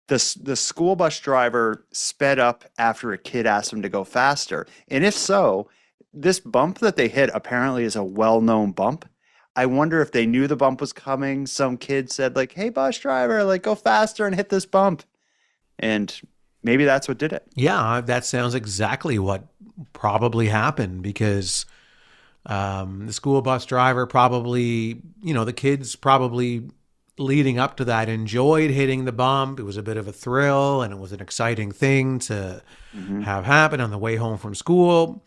the school bus driver sped up after a kid asked him to go faster. And if so, this bump that they hit apparently is a well-known bump. I wonder if they knew the bump was coming. Some kid said like, hey, bus driver, like go faster and hit this bump. And maybe that's what did it. Yeah, that sounds exactly what probably happened because the school bus driver probably, you know, the kids probably leading up to that enjoyed hitting the bump. It was a bit of a thrill and it was an exciting thing to have happen on the way home from school.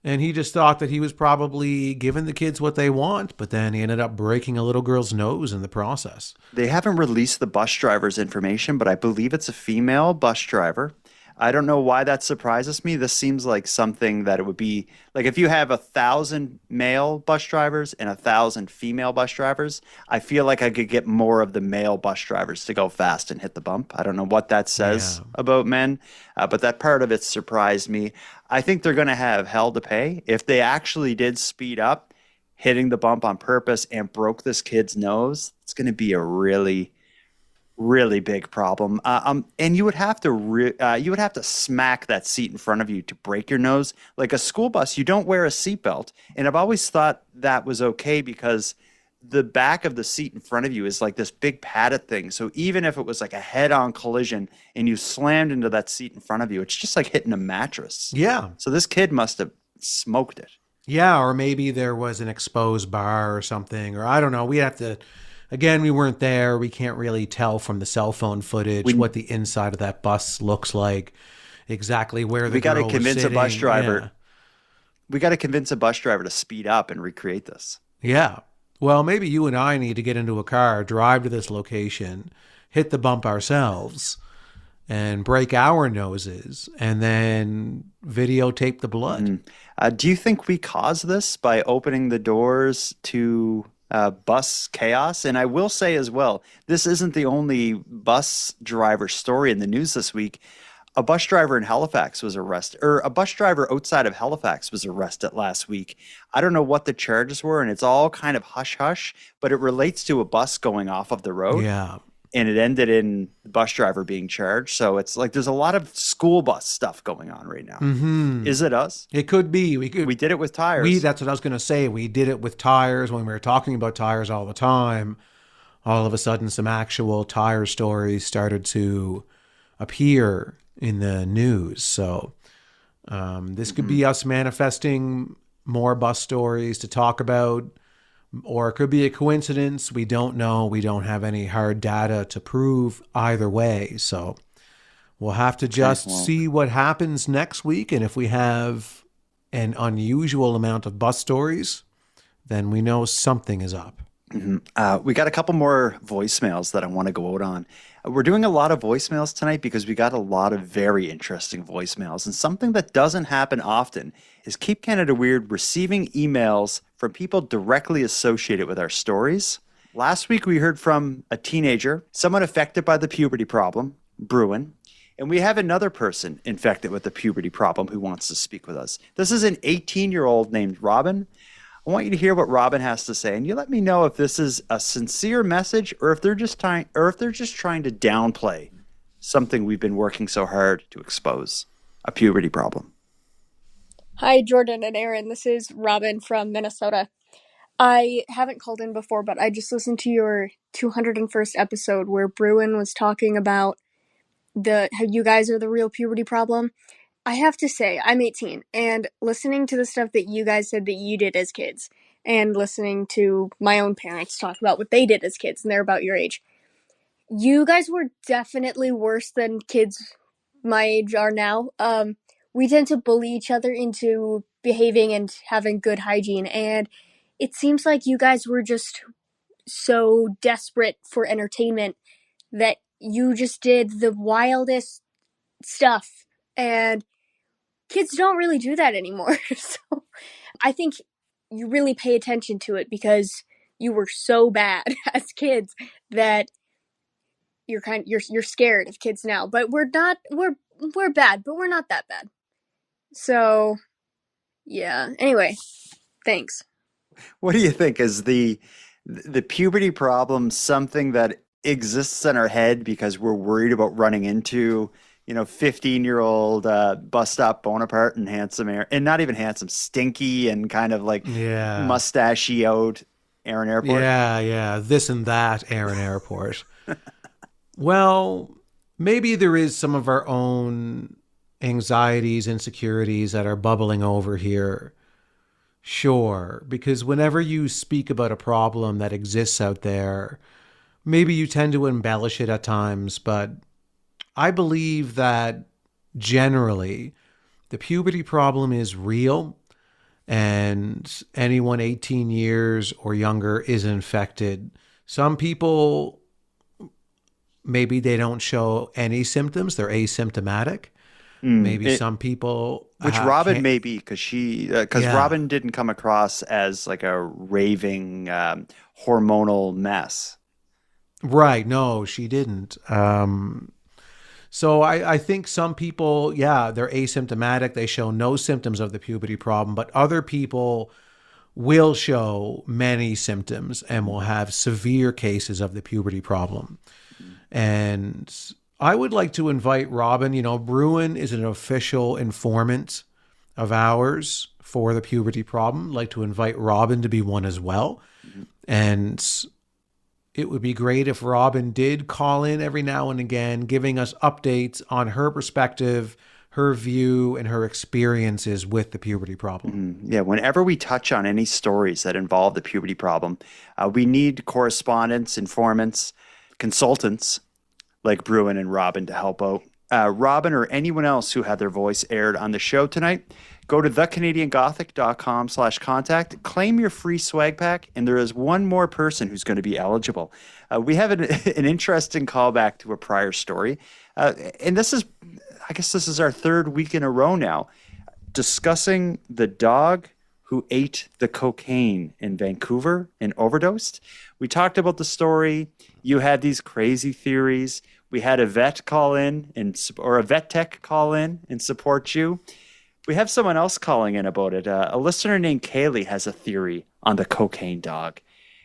And he just thought that he was probably giving the kids what they want, but then he ended up breaking a little girl's nose in the process. They haven't released the bus driver's information, but I believe it's a female bus driver. I don't know why that surprises me. This seems like something that it would be like if you have 1,000 male bus drivers and 1,000 female bus drivers, I feel like I could get more of the male bus drivers to go fast and hit the bump. I don't know what that says about men, but that part of it surprised me. I think they're going to have hell to pay if they actually did speed up, hitting the bump on purpose and broke this kid's nose. It's going to be a really Really big problem. And you would have to smack that seat in front of you to break your nose. Like a school bus, you don't wear a seatbelt. And I've always thought that was okay because the back of the seat in front of you is like this big padded thing. So even if it was like a head-on collision and you slammed into that seat in front of you, it's just like hitting a mattress. Yeah. So this kid must have smoked it. Yeah, or maybe there was an exposed bar or something, or I don't know. We have to, again, we weren't there. We can't really tell from the cell phone footage what the inside of that bus looks like, exactly where the girl was sitting. We got to convince a bus driver. Yeah. We got to convince a bus driver to speed up and recreate this. Yeah. Well, maybe you and I need to get into a car, drive to this location, hit the bump ourselves, and break our noses, and then videotape the blood. Do you think we caused this by opening the doors to bus chaos? And I will say as well, this isn't the only bus driver story in the news this week. A bus driver in Halifax was arrested, or a bus driver outside of Halifax was arrested last week. I don't know what the charges were, and it's all kind of hush-hush, but it relates to a bus going off of the road. Yeah. And it ended in the bus driver being charged. So it's like there's a lot of school bus stuff going on right now. Mm-hmm. Is it us? It could be. We did it with tires. That's what I was going to say. We did it with tires when we were talking about tires all the time. All of a sudden, some actual tire stories started to appear in the news. So this could be us manifesting more bus stories to talk about, or it could be a coincidence. We don't know. We don't have any hard data to prove either way. So we'll have to just see what happens next week. And if we have an unusual amount of bus stories, then we know something is up. We got a couple more voicemails that I want to go out on. We're doing a lot of voicemails tonight because we got a lot of very interesting voicemails. And something that doesn't happen often is Keep Canada Weird receiving emails from people directly associated with our stories. Last week, we heard from a teenager, someone affected by the puberty problem, Bruin. And we have another person infected with the puberty problem who wants to speak with us. This is an 18-year-old named Robin. I want you to hear what Robin has to say, and you let me know if this is a sincere message or if they're just trying to downplay something we've been working so hard to expose, a puberty problem. Hi, Jordan and Aaron. This is Robin from Minnesota. I haven't called in before, but I just listened to your 201st episode where Bruin was talking about how you guys are the real puberty problem. I have to say, I'm 18, and listening to the stuff that you guys said that you did as kids, and listening to my own parents talk about what they did as kids, and they're about your age, you guys were definitely worse than kids my age are now. We tend to bully each other into behaving and having good hygiene, and it seems like you guys were just so desperate for entertainment that you just did the wildest stuff, and kids don't really do that anymore. So I think you really pay attention to it because you were so bad as kids that you're scared of kids now. But we're bad, but we're not that bad. So yeah. Anyway, thanks. What do you think? Is the puberty problem something that exists in our head because we're worried about running into 15-year-old bus stop Bonaparte and handsome and not even handsome, stinky and kind of like mustachy out Aaron Airport? Yeah. This and that Aaron Airport. Well, maybe there is some of our own anxieties, insecurities that are bubbling over here. Sure, because whenever you speak about a problem that exists out there, maybe you tend to embellish it at times, but I believe that generally the puberty problem is real and anyone 18 years or younger is infected. Some people, maybe they don't show any symptoms. They're asymptomatic. Maybe some people... Which Robin may be because Robin didn't come across as like a raving hormonal mess. Right. No, she didn't. So I think some people, they're asymptomatic. They show no symptoms of the puberty problem, but other people will show many symptoms and will have severe cases of the puberty problem. And I would like to invite Robin. You know, Bruin is an official informant of ours for the puberty problem. I'd like to invite Robin to be one as well. And it would be great if Robin did call in every now and again, giving us updates on her perspective, her view, and her experiences with the puberty problem. Yeah, whenever we touch on any stories that involve the puberty problem, we need correspondents, informants, consultants like Bruin and Robin to help out. Robin or anyone else who had their voice aired on the show tonight, go to thecanadiangothic.com/contact, claim your free swag pack, and there is one more person who's going to be eligible. We have an interesting callback to a prior story. And this is, I guess this is our third week in a row now, discussing the dog who ate the cocaine in Vancouver and overdosed. We talked about the story. You had these crazy theories. We had a vet call in or a vet tech call in and support you. We have someone else calling in about it. A listener named Kaylee has a theory on the cocaine dog.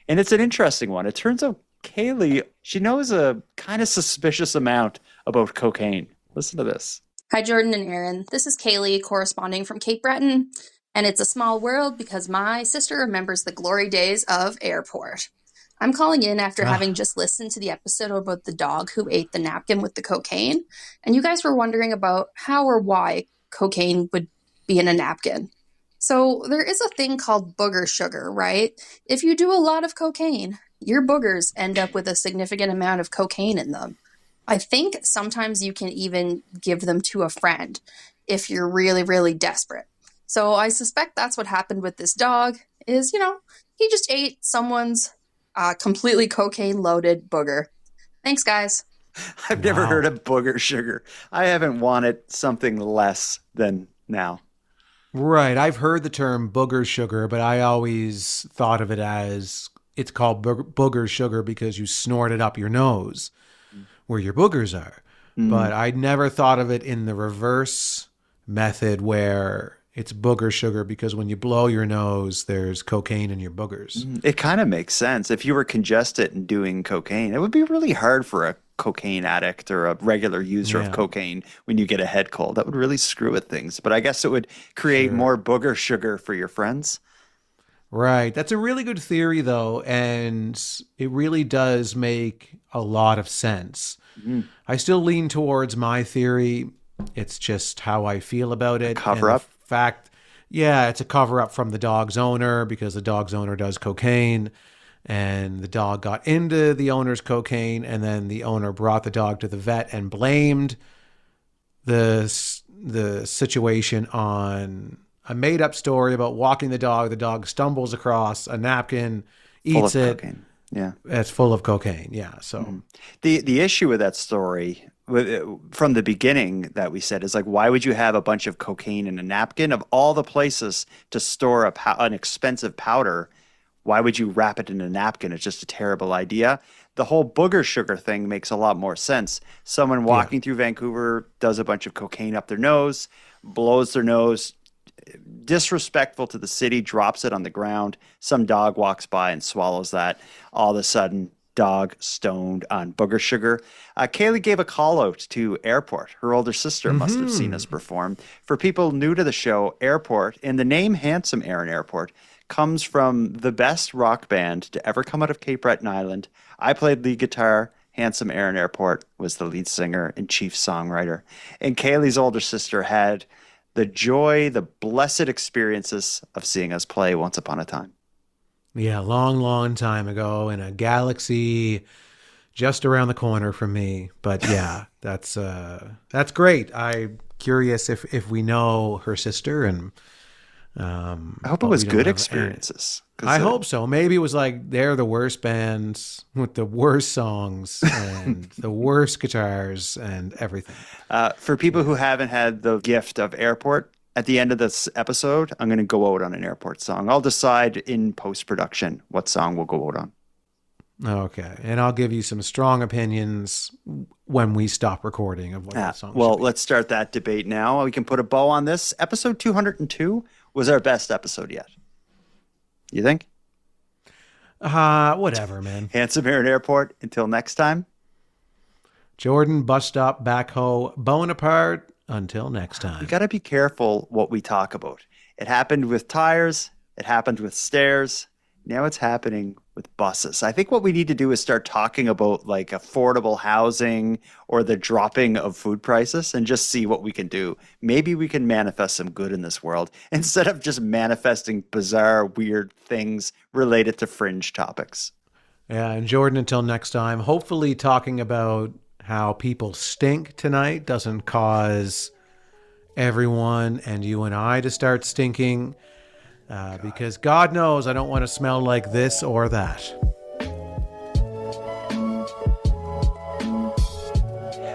And it's an interesting one. It turns out Kaylee, she knows a kind of suspicious amount about cocaine. Listen to this. Hi, Jordan and Aaron. This is Kaylee corresponding from Cape Breton. And it's a small world because my sister remembers the glory days of airport. I'm calling in after having just listened to the episode about the dog who ate the napkin with the cocaine. And you guys were wondering about how or why cocaine would be in a napkin. So there is a thing called booger sugar, right? If you do a lot of cocaine, your boogers end up with a significant amount of cocaine in them. I think sometimes you can even give them to a friend if you're really, really desperate. So I suspect that's what happened with this dog is, he just ate someone's completely cocaine-loaded booger. Thanks, guys. I've never heard of booger sugar. I haven't wanted something less than now. Right. I've heard the term booger sugar, but I always thought of it as it's called booger sugar because you snort it up your nose where your boogers are. But I never thought of it in the reverse method where it's booger sugar because when you blow your nose, there's cocaine in your boogers. It kind of makes sense. If you were congested and doing cocaine, it would be really hard for a cocaine addict or a regular user of cocaine when you get a head cold. That would really screw with things. But I guess it would create more booger sugar for your friends. Right. That's a really good theory, though. And it really does make a lot of sense. I still lean towards my theory. It's just how I feel about it. Cover up? Fact, it's a cover up from the dog's owner because the dog's owner does cocaine and the dog got into the owner's cocaine and then the owner brought the dog to the vet and blamed the situation on a made up story about walking the dog. The dog stumbles across a napkin, eats it. Cocaine. Yeah. It's full of cocaine. Yeah. So the issue with that story from the beginning that we said is like, why would you have a bunch of cocaine in a napkin? Of all the places to store an expensive powder, why would you wrap it in a napkin? It's just a terrible idea. The whole booger sugar thing makes a lot more sense. Someone walking through Vancouver does a bunch of cocaine up their nose, blows their nose, disrespectful to the city, drops it on the ground. Some dog walks by and swallows that. All of a sudden, dog stoned on booger sugar. Kaylee gave a call out to Airport. Her older sister must have seen us perform. For people new to the show, Airport, and the name Handsome Aaron Airport, comes from the best rock band to ever come out of Cape Breton Island. I played lead guitar. Handsome Aaron Airport was the lead singer and chief songwriter. And Kaylee's older sister had the joy, the blessed experiences of seeing us play once upon a time. Yeah, long, long time ago in a galaxy just around the corner from me. But yeah, that's great. I'm curious if we know her sister, and I hope it was good experiences. I hope so. Maybe it was like they're the worst bands with the worst songs and the worst guitars and everything. For people who haven't had the gift of Airport, at the end of this episode, I'm going to go out on an Airport song. I'll decide in post-production what song we'll go out on. Okay. And I'll give you some strong opinions when we stop recording of what that song should be. Let's start that debate now. We can put a bow on this. Episode 202 was our best episode yet. You think? Whatever, man. Handsome Aaron Airport. Until next time. Jordan, bus stop, backhoe, Bonaparte. Until next time. We got to be careful what we talk about. It happened with tires. It happened with stairs. Now it's happening with buses. I think what we need to do is start talking about like affordable housing or the dropping of food prices and just see what we can do. Maybe we can manifest some good in this world instead of just manifesting bizarre, weird things related to fringe topics. Yeah, and Jordan, until next time, hopefully talking about how people stink tonight doesn't cause everyone and you and I to start stinking. Because God knows I don't want to smell like this or that.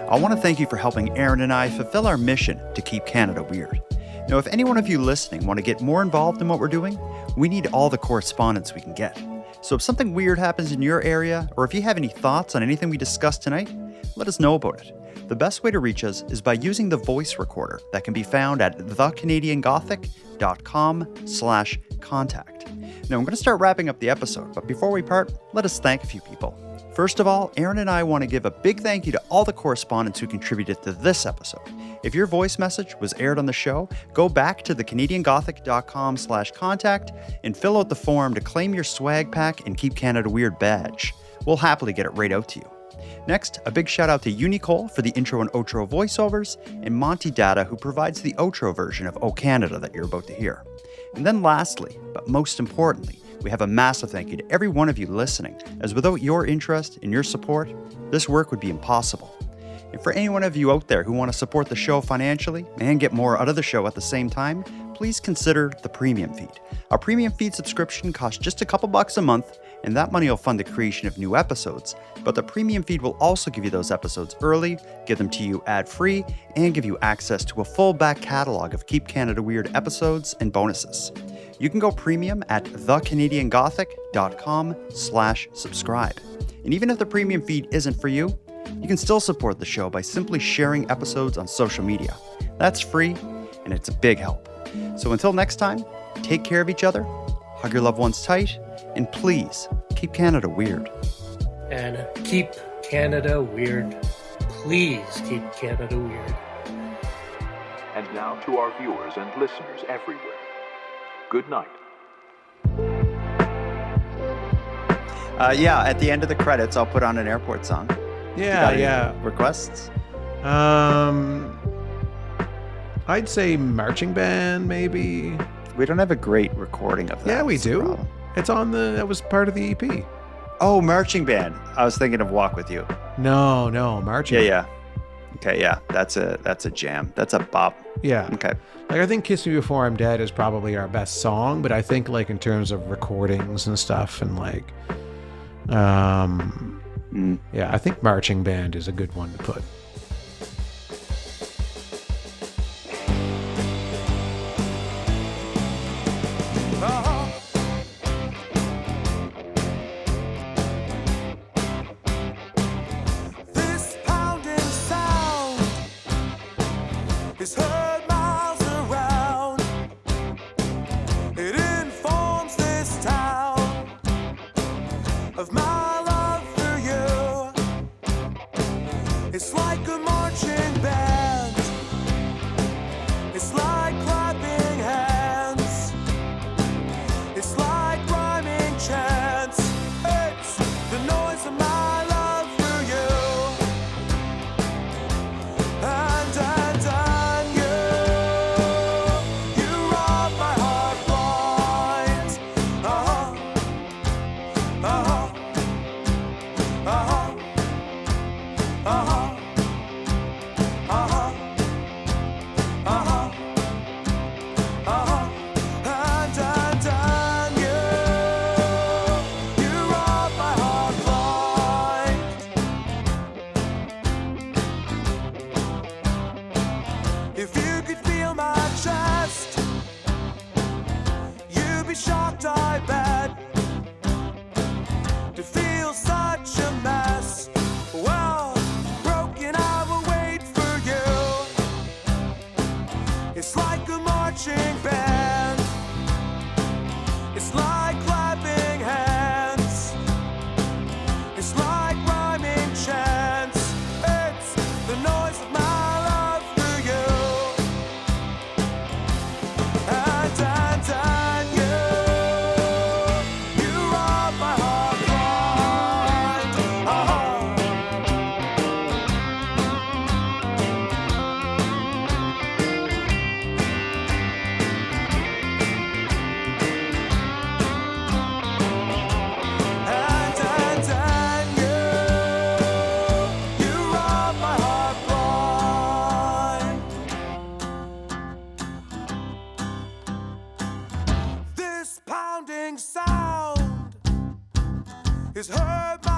I want to thank you for helping Aaron and I fulfill our mission to keep Canada weird. Now, if any one of you listening want to get more involved in what we're doing, we need all the correspondence we can get. So if something weird happens in your area, or if you have any thoughts on anything we discussed tonight, let us know about it. The best way to reach us is by using the voice recorder that can be found at thecanadiangothic.com/contact. Now, I'm going to start wrapping up the episode, but before we part, let us thank a few people. First of all, Aaron and I want to give a big thank you to all the correspondents who contributed to this episode. If your voice message was aired on the show, go back to thecanadiangothic.com/contact and fill out the form to claim your swag pack and Keep Canada Weird badge. We'll happily get it right out to you. Next, a big shout out to Unicole for the intro and outro voiceovers, and Monty Data, who provides the outro version of O Canada that you're about to hear. And then lastly, but most importantly, we have a massive thank you to every one of you listening, as without your interest and your support, this work would be impossible. And for any one of you out there who want to support the show financially and get more out of the show at the same time, please consider the premium feed. A premium feed subscription costs just a couple bucks a month, and that money will fund the creation of new episodes. But the premium feed will also give you those episodes early, give them to you ad-free, and give you access to a full back catalog of Keep Canada Weird episodes and bonuses. You can go premium at thecanadiangothic.com/subscribe. And even if the premium feed isn't for you, you can still support the show by simply sharing episodes on social media. That's free, and it's a big help. So until next time, take care of each other, hug your loved ones tight, and please keep Canada weird. And keep Canada weird. Please keep Canada weird. And now to our viewers and listeners everywhere. Good night. At the end of the credits, I'll put on an airport song. Yeah. Requests? I'd say marching band, maybe. We don't have a great recording of that. Yeah, we do. It's on that was part of the EP. Oh, marching band. I was thinking of Walk With You. No, marching band. Yeah. Okay, yeah. That's a jam. That's a bop. Yeah. Okay. Like, I think Kiss Me Before I'm Dead is probably our best song, but I think like in terms of recordings and stuff and like I think marching band is a good one to put. It's like rhyming chants. It's sound is heard by